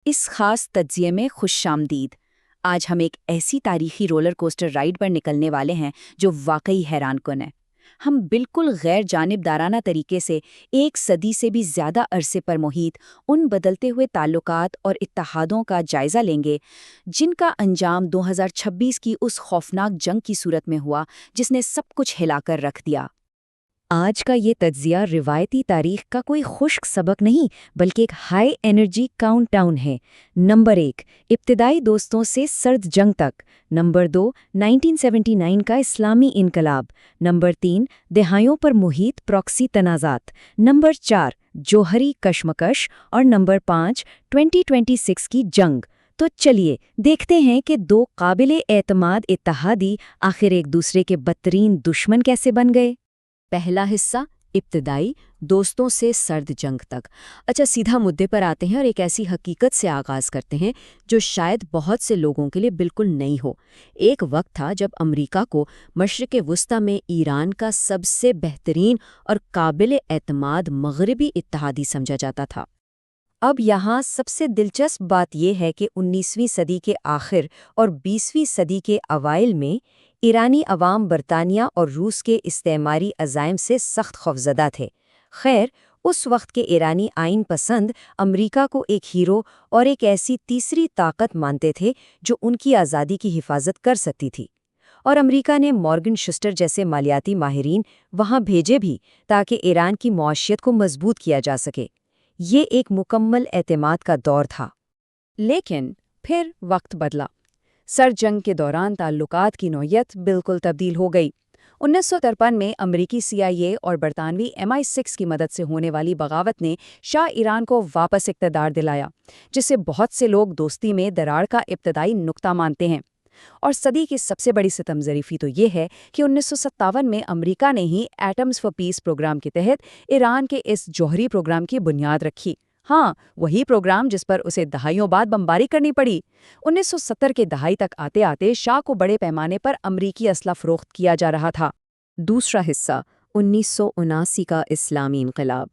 اس خاص تجزیے میں خوش آمدید۔ آج ہم ایک ایسی تاریخی رولر کوسٹر رائڈ پر نکلنے والے ہیں جو واقعی حیران کن ہے۔ ہم بالکل غیر جانبدارانہ طریقے سے ایک صدی سے بھی زیادہ عرصے پر محیط ان بدلتے ہوئے تعلقات اور اتحادوں کا جائزہ لیں گے جن کا انجام 2026 کی اس خوفناک جنگ کی صورت میں ہوا جس نے سب کچھ ہلا کر رکھ دیا۔ آج کا یہ تجزیہ روایتی تاریخ کا کوئی خشک سبق نہیں بلکہ ایک ہائی انرجی کاؤنٹ ڈاؤن ہے۔ نمبر 1، ابتدائی دوستوں سے سرد جنگ تک۔ نمبر 2، 1979 کا اسلامی انقلاب۔ نمبر 3، دہائیوں پر محیط پراکسی تنازعات۔ نمبر 4، جوہری کشمکش۔ اور نمبر 5، 2026 کی جنگ۔ تو چلیے دیکھتے ہیں کہ دو قابل اعتماد اتحادی آخر ایک دوسرے کے بدترین دشمن کیسے بن گئے۔ پہلا حصہ، ابتدائی دوستوں سے سرد جنگ تک۔ اچھا، سیدھا مدے پر آتے ہیں اور ایک ایسی حقیقت سے آغاز کرتے ہیں جو شاید بہت سے لوگوں کے لیے بالکل نئی ہو۔ ایک وقت تھا جب امریکہ کو مشرق وسطی میں ایران کا سب سے بہترین اور قابل اعتماد مغربی اتحادی سمجھا جاتا تھا۔ اب یہاں سب سے دلچسپ بات یہ ہے کہ 19ویں صدی کے آخر اور 20ویں صدی کے اوائل میں ایرانی عوام برطانیہ اور روس کے استعماری عزائم سے سخت خوفزدہ تھے۔ خیر، اس وقت کے ایرانی آئین پسند امریکہ کو ایک ہیرو اور ایک ایسی تیسری طاقت مانتے تھے جو ان کی آزادی کی حفاظت کر سکتی تھی، اور امریکہ نے مورگن شسٹر جیسے مالیاتی ماہرین وہاں بھیجے بھی تاکہ ایران کی معیشت کو مضبوط کیا جا سکے۔ یہ ایک مکمل اعتماد کا دور تھا۔ لیکن پھر وقت بدلا۔ سرد جنگ کے دوران تعلقات کی نوعیت بالکل تبدیل ہو گئی۔ 1953 میں امریکی CIA اور برطانوی MI6 کی مدد سے ہونے والی بغاوت نے شاہ ایران کو واپس اقتدار دلایا، جسے بہت سے لوگ دوستی میں دراڑ کا ابتدائی نقطہ مانتے ہیں۔ اور صدی کی سب سے بڑی ستم ظریفی تو یہ ہے کہ 1957 میں امریکہ نے ہی ایٹمز فار پیس پروگرام کے تحت ایران کے اس جوہری پروگرام کی بنیاد رکھی۔ ہاں، وہی پروگرام جس پر اسے دہائیوں بعد بمباری کرنی پڑی۔ 1970 کے دہائی تک آتے آتے شاہ کو بڑے پیمانے پر امریکی اسلحہ فروخت کیا جا رہا تھا۔ دوسرا حصہ، 1979 کا اسلامی انقلاب۔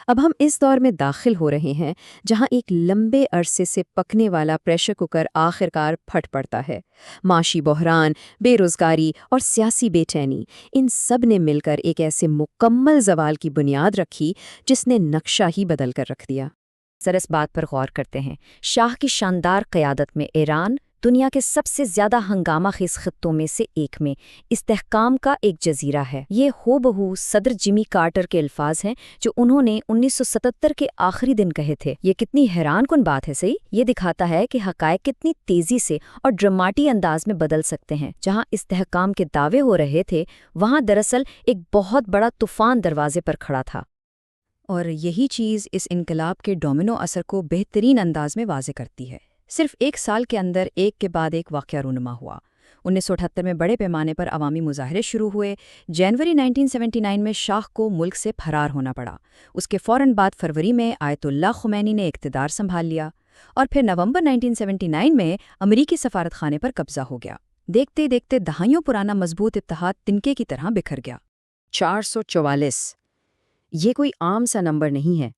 اب ہم اس دور میں داخل ہو رہے ہیں جہاں ایک لمبے عرصے سے پکنے والا پریشر کوکر آخرکار پھٹ پڑتا ہے۔ معاشی بحران، بے روزگاری اور سیاسی بے چینی، ان سب نے مل کر ایک ایسے مکمل زوال کی بنیاد رکھی جس نے نقشہ ہی بدل کر رکھ دیا۔ سر اس بات پر غور کرتے ہیں، شاہ کی شاندار قیادت میں ایران دنیا کے سب سے زیادہ ہنگامہ خیز خطوں میں سے ایک میں استحکام کا ایک جزیرہ ہے۔ یہ ہو بہو صدر جمی کارٹر کے الفاظ ہیں جو انہوں نے 1977 کے آخری دن کہے تھے۔ یہ کتنی حیران کن بات ہے، صحیح؟ یہ دکھاتا ہے کہ حقائق کتنی تیزی سے اور ڈراماٹی انداز میں بدل سکتے ہیں۔ جہاں استحکام کے دعوے ہو رہے تھے، وہاں دراصل ایک بہت بڑا طوفان دروازے پر کھڑا تھا۔ اور یہی چیز اس انقلاب کے ڈومینو اثر کو بہترین انداز میں واضح کرتی ہے۔ صرف ایک سال کے اندر ایک کے بعد ایک واقعہ رونما ہوا۔ 1978 میں بڑے پیمانے پر عوامی مظاہرے شروع ہوئے۔ جنوری 1979 میں شاہ کو ملک سے فرار ہونا پڑا۔ اس کے فوراً بعد فروری میں آیت اللہ خمینی نے اقتدار سنبھال لیا، اور پھر نومبر 1979 میں امریکی سفارت خانے پر قبضہ ہو گیا۔ دیکھتے دیکھتے دہائیوں پرانا مضبوط اتحاد تنکے کی طرح بکھر گیا۔ 444، یہ کوئی عام سا نمبر نہیں ہے۔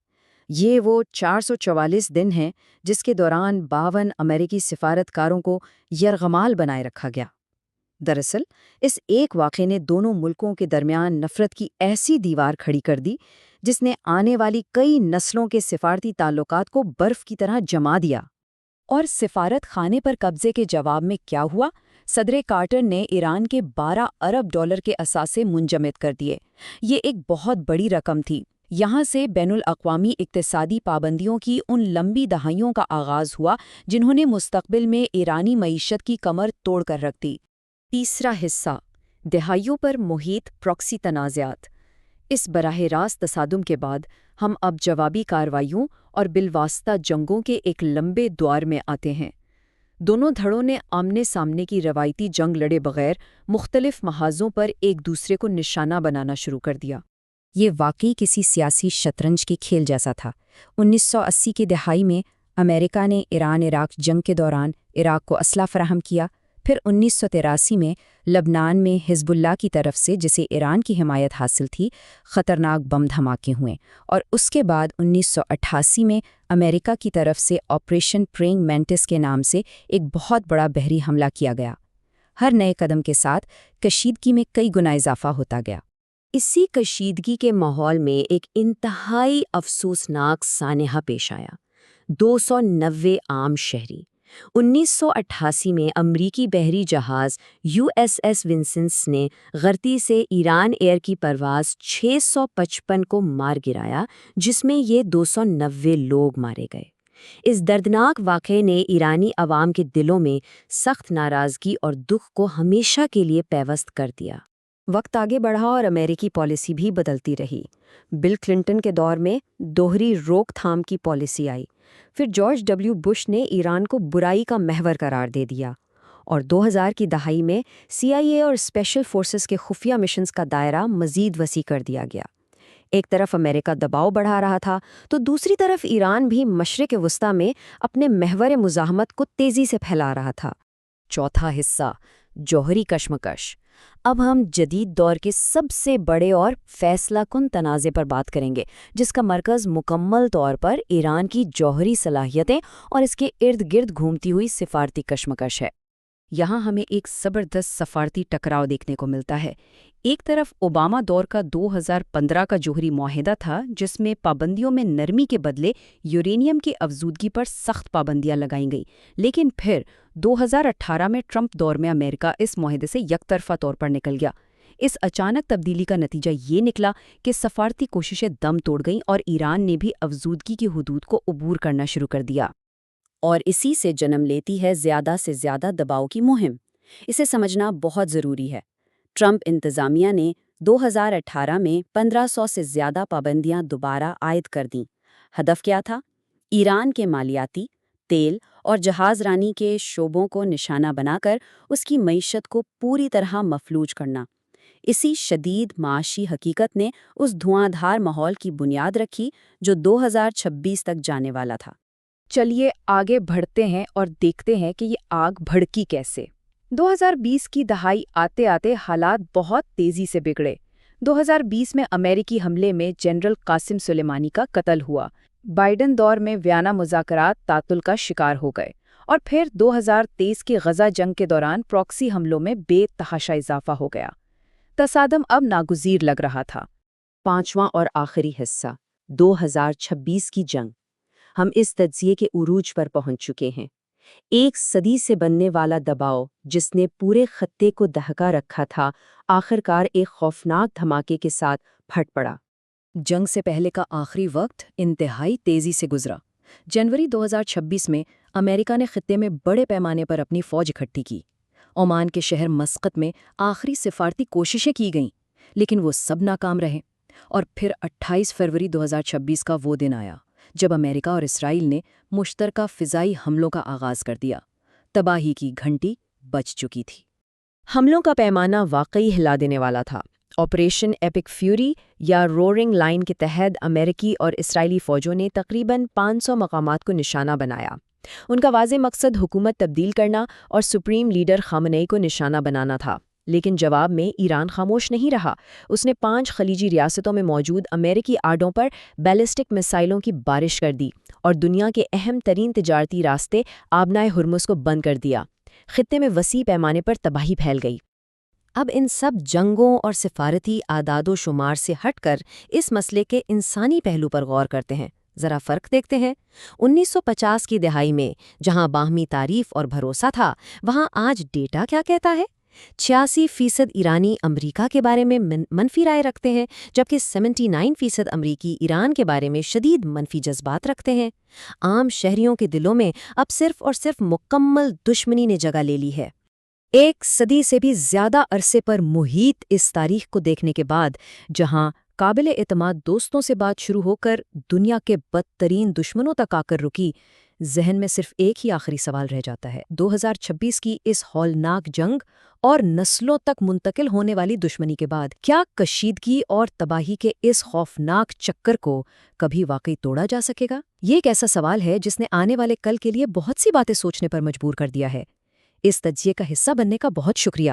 یہ وہ 444 دن ہیں جس کے دوران 52 امریکی سفارتکاروں کو یرغمال بنائے رکھا گیا۔ دراصل اس ایک واقعے نے دونوں ملکوں کے درمیان نفرت کی ایسی دیوار کھڑی کر دی جس نے آنے والی کئی نسلوں کے سفارتی تعلقات کو برف کی طرح جما دیا۔ اور سفارت خانے پر قبضے کے جواب میں کیا ہوا؟ صدر کارٹر نے ایران کے $12 ارب کے اثاثے منجمد کر دیے۔ یہ ایک بہت بڑی رقم تھی۔ یہاں سے بین الاقوامی اقتصادی پابندیوں کی ان لمبی دہائیوں کا آغاز ہوا جنہوں نے مستقبل میں ایرانی معیشت کی کمر توڑ کر رکھ دی۔ تیسرا حصہ، دہائیوں پر محیط پراکسی تنازعات۔ اس براہ راست تصادم کے بعد ہم اب جوابی کارروائیوں اور بالواسطہ جنگوں کے ایک لمبے دور میں آتے ہیں۔ دونوں دھڑوں نے آمنے سامنے کی روایتی جنگ لڑے بغیر مختلف محاذوں پر ایک دوسرے کو نشانہ بنانا شروع کر دیا۔ یہ واقعی کسی سیاسی شطرنج کی کھیل جیسا تھا۔ 1980 کی دہائی میں امریکہ نے ایران عراق جنگ کے دوران عراق کو اسلحہ فراہم کیا، پھر 1983 میں لبنان میں حزب اللہ کی طرف سے، جسے ایران کی حمایت حاصل تھی، خطرناک بم دھماکے ہوئے، اور اس کے بعد 1988 میں امریکہ کی طرف سے آپریشن پرینگ مینٹس کے نام سے ایک بہت بڑا بحری حملہ کیا گیا۔ ہر نئے قدم کے ساتھ کشیدگی میں کئی گنا اضافہ ہوتا گیا۔ اسی کشیدگی کے ماحول میں ایک انتہائی افسوسناک سانحہ پیش آیا۔ 290 عام شہری۔ 1988 میں امریکی بحری جہاز USS ونسنس نے غلطی سے ایران ایئر کی پرواز 655 کو مار گرایا، جس میں یہ 290 لوگ مارے گئے۔ اس دردناک واقعے نے ایرانی عوام کے دلوں میں سخت ناراضگی اور دکھ کو ہمیشہ کے لیے پیوست کر دیا۔ وقت آگے بڑھا اور امریکی پالیسی بھی بدلتی رہی۔ بل کلنٹن کے دور میں دوہری روک تھام کی پالیسی آئی۔ پھر جارج ڈبلیو بش نے ایران کو برائی کا محور قرار دے دیا، اور 2000 کی دہائی میں CIA اور اسپیشل فورسز کے خفیہ مشنز کا دائرہ مزید وسیع کر دیا گیا۔ ایک طرف امریکہ دباؤ بڑھا رہا تھا تو دوسری طرف ایران بھی مشرق وسطیٰ میں اپنے محور مزاحمت کو تیزی سے پھیلا رہا تھا۔ چوتھا حصہ، جوہری کشمکش۔ اب ہم جدید دور کے سب سے بڑے اور فیصلہ کن تنازع پر بات کریں گے، جس کا مرکز مکمل طور پر ایران کی جوہری صلاحیتیں اور اس کے ارد گرد گھومتی ہوئی سفارتی کشمکش ہے۔ یہاں ہمیں ایک زبردست سفارتی ٹکراؤ دیکھنے کو ملتا ہے۔ ایک طرف اوباما دور کا 2015 کا جوہری معاہدہ تھا، جس میں پابندیوں میں نرمی کے بدلے یورینیم کی افزودگی پر سخت پابندیاں لگائیں گئیں، لیکن پھر 2018 میں ٹرمپ دور میں امریکہ اس معاہدے سے یک طرفہ طور پر نکل گیا۔ اس اچانک تبدیلی کا نتیجہ یہ نکلا کہ سفارتی کوششیں دم توڑ گئیں اور ایران نے بھی افزودگی کی حدود کو عبور کرنا شروع کر دیا۔ اور اسی سے جنم لیتی ہے زیادہ سے زیادہ دباؤ کی مہم۔ اسے سمجھنا بہت ضروری ہے۔ ٹرمپ انتظامیہ نے 2018 میں 1500 سے زیادہ پابندیاں دوبارہ عائد کر دیں۔ ہدف کیا تھا؟ ایران کے مالیاتی، تیل اور جہاز رانی کے شعبوں کو نشانہ بنا کر اس کی معیشت کو پوری طرح مفلوج کرنا۔ اسی شدید معاشی حقیقت نے اس دھواں دھار ماحول کی بنیاد رکھی جو 2026 تک جانے والا تھا۔ چلیے آگے بڑھتے ہیں اور دیکھتے ہیں کہ یہ آگ بھڑکی کیسے۔ 2020 کی دہائی آتے آتے حالات بہت تیزی سے بگڑے۔ 2020 میں امریکی حملے میں جنرل قاسم سلیمانی کا قتل ہوا۔ بائیڈن دور میں ویانا مذاکرات تعطل کا شکار ہو گئے، اور پھر 2023 کی غزہ جنگ کے دوران پراکسی حملوں میں بے تحاشا اضافہ ہو گیا۔ تصادم اب ناگزیر لگ رہا تھا۔ پانچواں اور آخری حصہ، 2026 کی جنگ۔ ہم اس تجزیے کے عروج پر پہنچ چکے ہیں۔ ایک صدی سے بننے والا دباؤ جس نے پورے خطے کو دہکا رکھا تھا، آخرکار ایک خوفناک دھماکے کے ساتھ پھٹ پڑا۔ جنگ سے پہلے کا آخری وقت انتہائی تیزی سے گزرا۔ جنوری 2026 میں امریکہ نے خطے میں بڑے پیمانے پر اپنی فوج اکٹھی کی۔ عمان کے شہر مسقط میں آخری سفارتی کوششیں کی گئیں، لیکن وہ سب ناکام رہے۔ اور پھر 28 فروری 2026 کا وہ دن آیا جب امریکہ اور اسرائیل نے مشترکہ فضائی حملوں کا آغاز کر دیا۔ تباہی کی گھنٹی بج چکی تھی۔ حملوں کا پیمانہ واقعی ہلا دینے والا تھا۔ آپریشن ایپک فیوری یا رورنگ لائن کے تحت امریکی اور اسرائیلی فوجوں نے تقریباً 500 مقامات کو نشانہ بنایا۔ ان کا واضح مقصد حکومت تبدیل کرنا اور سپریم لیڈر خامنئی کو نشانہ بنانا تھا۔ لیکن جواب میں ایران خاموش نہیں رہا۔ اس نے 5 خلیجی ریاستوں میں موجود امریکی آڑوں پر بیلسٹک میسائلوں کی بارش کر دی اور دنیا کے اہم ترین تجارتی راستے آبنائے ہرمز کو بند کر دیا۔ خطے میں وسیع پیمانے پر تباہی پھیل گئی۔ اب ان سب جنگوں اور سفارتی اعداد و شمار سے ہٹ کر اس مسئلے کے انسانی پہلو پر غور کرتے ہیں۔ ذرا فرق دیکھتے ہیں۔ 1950 کی دہائی میں جہاں باہمی تعریف اور بھروسہ تھا، وہاں آج ڈیٹا کیا کہتا ہے؟ 86% ایرانی امریکہ کے بارے میں منفی رائے رکھتے ہیں، جبکہ 79% امریکی ایران کے بارے میں شدید منفی جذبات رکھتے ہیں۔ عام شہریوں کے دلوں میں اب صرف اور صرف مکمل دشمنی نے جگہ لے لی ہے۔ ایک صدی سے بھی زیادہ عرصے پر محیط اس تاریخ کو دیکھنے کے بعد، جہاں قابل اعتماد دوستوں سے بات شروع ہو کر دنیا کے بدترین دشمنوں تک آ کر رکی، ذہن میں صرف ایک ہی آخری سوال رہ جاتا ہے۔ 2026 کی اس ہولناک جنگ اور نسلوں تک منتقل ہونے والی دشمنی کے بعد کیا کشیدگی اور تباہی کے اس خوفناک چکر کو کبھی واقعی توڑا جا سکے گا؟ یہ ایک ایسا سوال ہے جس نے آنے والے کل کے لیے بہت سی باتیں سوچنے پر مجبور کر دیا ہے۔ اس تجزیے کا حصہ بننے کا بہت شکریہ۔